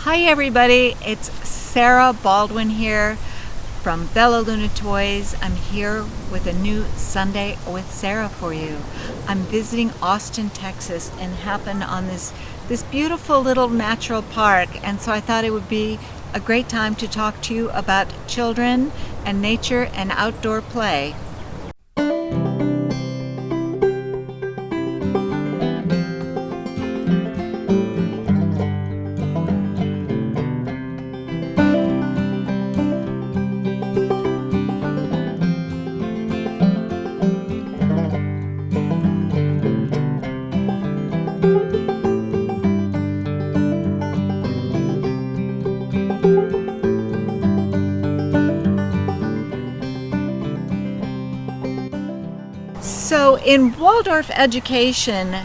Hi everybody, it's Sarah Baldwin here from Bella Luna Toys. I'm here with a new Sunday with Sarah for you. I'm visiting Austin, Texas, and happened on this beautiful little natural park, and so I thought it would be a great time to talk to you about children and nature and outdoor play. So in Waldorf education,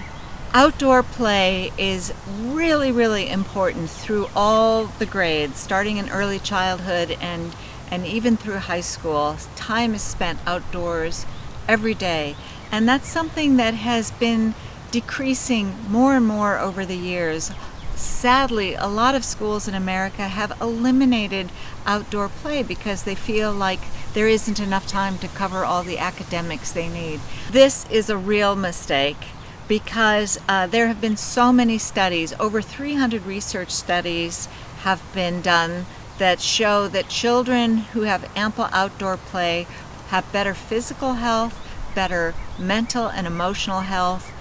outdoor play is really important through all the grades, starting in early childhood and even through high school. Time is spent outdoors every day, and that's something that has been decreasing more and more over the years. Sadly, a lot of schools in America have eliminated outdoor play because they feel like there isn't enough time to cover all the academics they need. This is a real mistake because there have been so many studies, over 300 research studies have been done that show that children who have ample outdoor play have better physical health, better mental and emotional health,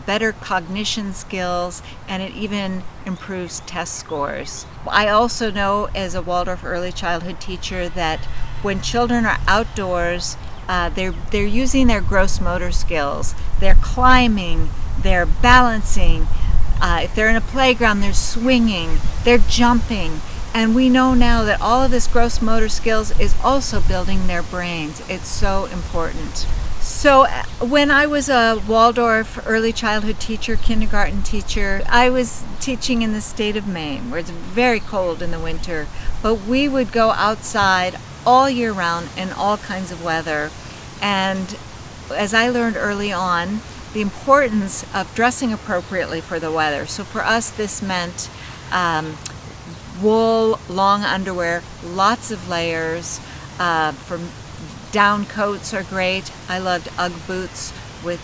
better cognition skills, and it even improves test scores. I also know as a Waldorf early childhood teacher that when children are outdoors, they're using their gross motor skills. They're climbing, they're balancing. If they're in a playground, they're swinging, they're jumping. And we know now that all of this gross motor skills is also building their brains. It's so important. So when I was a Waldorf early childhood teacher, kindergarten teacher, I was teaching in the state of Maine, where it's very cold in the winter, but we would go outside all year round in all kinds of weather. And as I learned early on, the importance of dressing appropriately for the weather. So for us, this meant wool, long underwear, lots of layers. Down coats are great. I loved Ugg boots with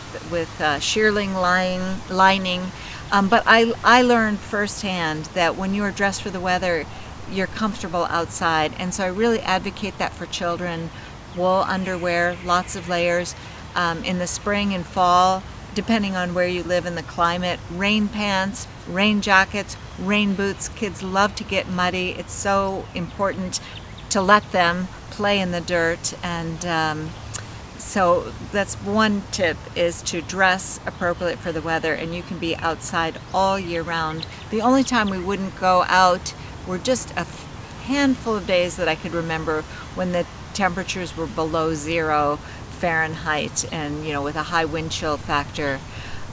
shearling lining. But I learned firsthand that when you are dressed for the weather, you're comfortable outside. And so I really advocate that for children. Wool underwear, lots of layers. In the spring and fall, depending on where you live in the climate, rain pants, rain jackets, rain boots. Kids love to get muddy. It's so important to let them play in the dirt, and so that's one tip, is to dress appropriate for the weather, and you can be outside all year round. The only time we wouldn't go out were just a handful of days that I could remember when the temperatures were below 0 Fahrenheit and with a high wind chill factor,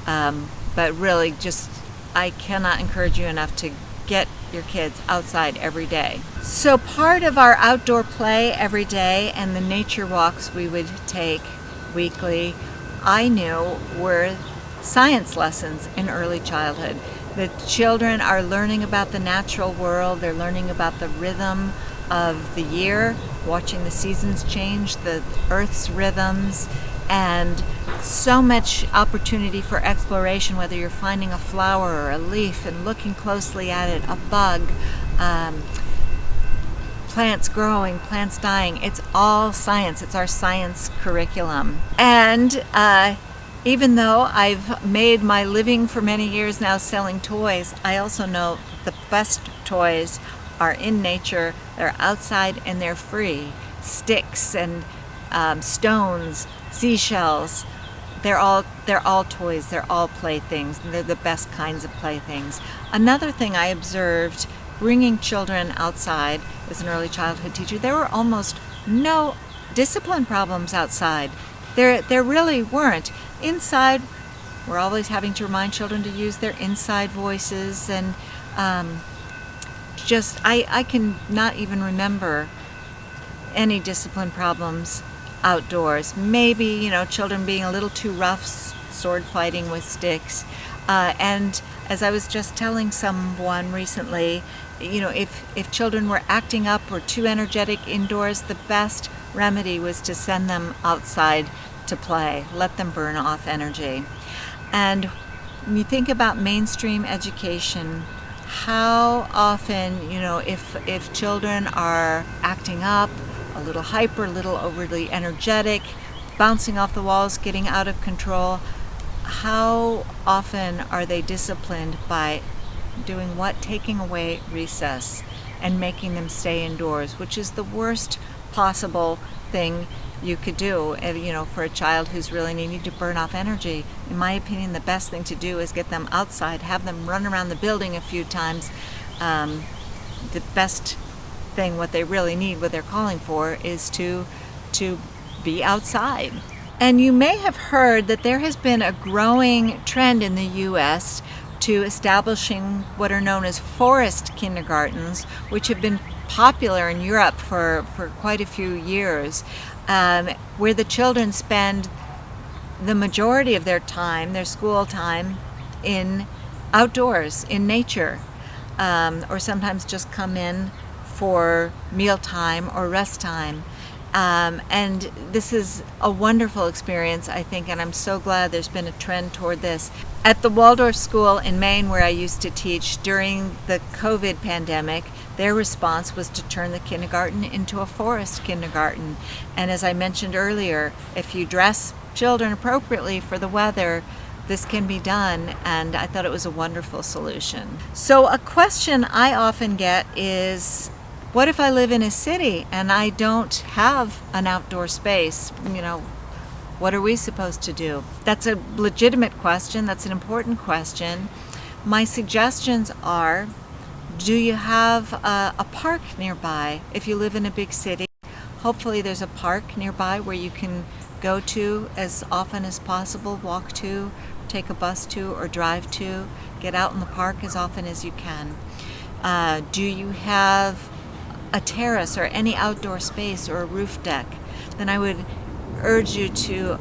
but really just I cannot encourage you enough to get your kids outside every day. So part of our outdoor play every day and the nature walks we would take weekly, I knew, were science lessons in early childhood. The children are learning about the natural world, they're learning about the rhythm of the year, watching the seasons change, the Earth's rhythms, and so much opportunity for exploration, whether you're finding a flower or a leaf and looking closely at it, a bug, plants growing, plants dying. It's all science. It's our science curriculum. And even though I've made my living for many years now selling toys, I also know the best toys are in nature, they're outside, and they're free. Sticks and stones, seashells, they're all toys, they're all playthings, and they're the best kinds of playthings. Another thing I observed bringing children outside as an early childhood teacher, there were almost no discipline problems outside. There really weren't. Inside, we're always having to remind children to use their inside voices, and I can not even remember any discipline problems outdoors. Maybe, children being a little too rough, sword fighting with sticks. And as I was just telling someone recently, if children were acting up or too energetic indoors, the best remedy was to send them outside to play, let them burn off energy. And when you think about mainstream education, how often, if children are acting up, a little hyper, a little overly energetic, bouncing off the walls, getting out of control, how often are they disciplined by doing what? Taking away recess and making them stay indoors, which is the worst possible thing you could do, for a child who's really needing to burn off energy. In my opinion, the best thing to do is get them outside, have them run around the building a few times. The best thing, what they really need, what they're calling for, is to be outside. And you may have heard that there has been a growing trend in the U.S. to establishing what are known as forest kindergartens, which have been popular in Europe for quite a few years, where the children spend the majority of their time, their school time, outdoors, in nature, or sometimes just come in for mealtime or rest time. And this is a wonderful experience, I think, and I'm so glad there's been a trend toward this. At the Waldorf school in Maine, where I used to teach during the COVID pandemic, their response was to turn the kindergarten into a forest kindergarten. And as I mentioned earlier, if you dress children appropriately for the weather, this can be done, and I thought it was a wonderful solution. So a question I often get is, what if I live in a city and I don't have an outdoor space? What are we supposed to do? That's a legitimate question. That's an important question. My suggestions are, do you have a park nearby? If you live in a big city, hopefully there's a park nearby where you can go to as often as possible, walk to, take a bus to, or drive to. Get out in the park as often as you can. Do you have a terrace or any outdoor space or a roof deck? Then I would urge you to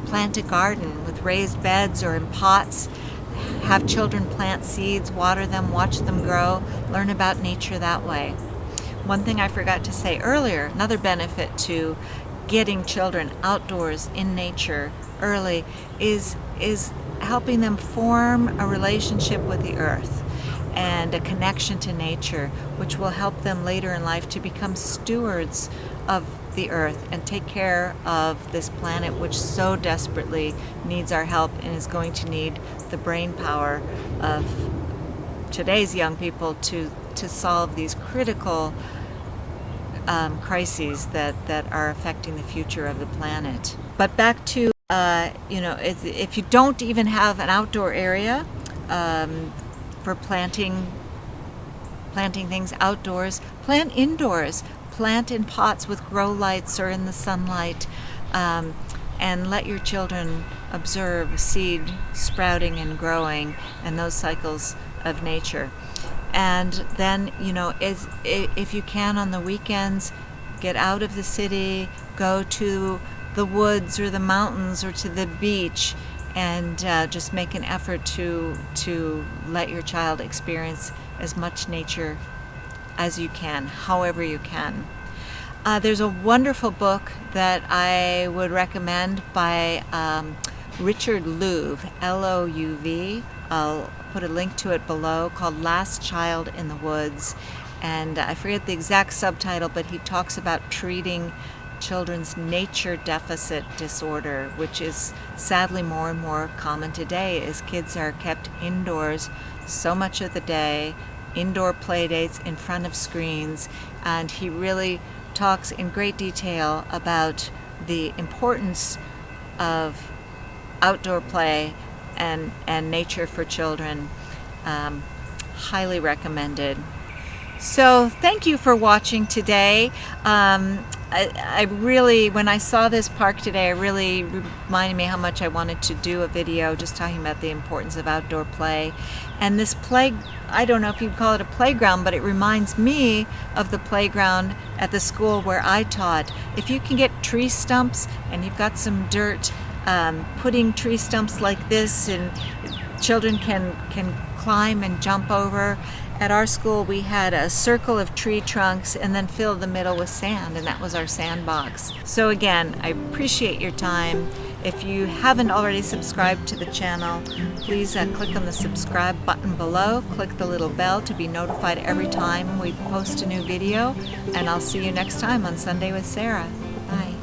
plant a garden with raised beds or in pots. Have children plant seeds, water them, watch them grow, learn about nature that way. One thing I forgot to say earlier, another benefit to getting children outdoors in nature early is helping them form a relationship with the earth and a connection to nature, which will help them later in life to become stewards of the earth and take care of this planet, which so desperately needs our help and is going to need the brain power of today's young people to solve these critical crises that are affecting the future of the planet. But back to if you don't even have an outdoor area for planting things outdoors, plant indoors. Plant in pots with grow lights or in the sunlight, and let your children observe seed sprouting and growing and those cycles of nature. And then, if you can on the weekends, get out of the city, go to the woods or the mountains or to the beach, and just make an effort to let your child experience as much nature as you can, however you can. There's a wonderful book that I would recommend by Richard Louv, L-O-U-V. I'll put a link to it below, called Last Child in the Woods. And I forget the exact subtitle, but he talks about treating children's nature deficit disorder, which is sadly more and more common today as kids are kept indoors so much of the day, indoor play dates in front of screens. And he really talks in great detail about the importance of outdoor play and nature for children. Highly recommended. So thank you for watching today. I really, when I saw this park today, it really reminded me how much I wanted to do a video just talking about the importance of outdoor play. And this I don't know if you'd call it a playground, but it reminds me of the playground at the school where I taught. If you can get tree stumps and you've got some dirt, putting tree stumps like this and children can climb and jump over. At our school, we had a circle of tree trunks and then filled the middle with sand, and that was our sandbox. So again, I appreciate your time. If you haven't already subscribed to the channel, please click on the subscribe button below. Click the little bell to be notified every time we post a new video. And I'll see you next time on Sunday with Sarah. Bye.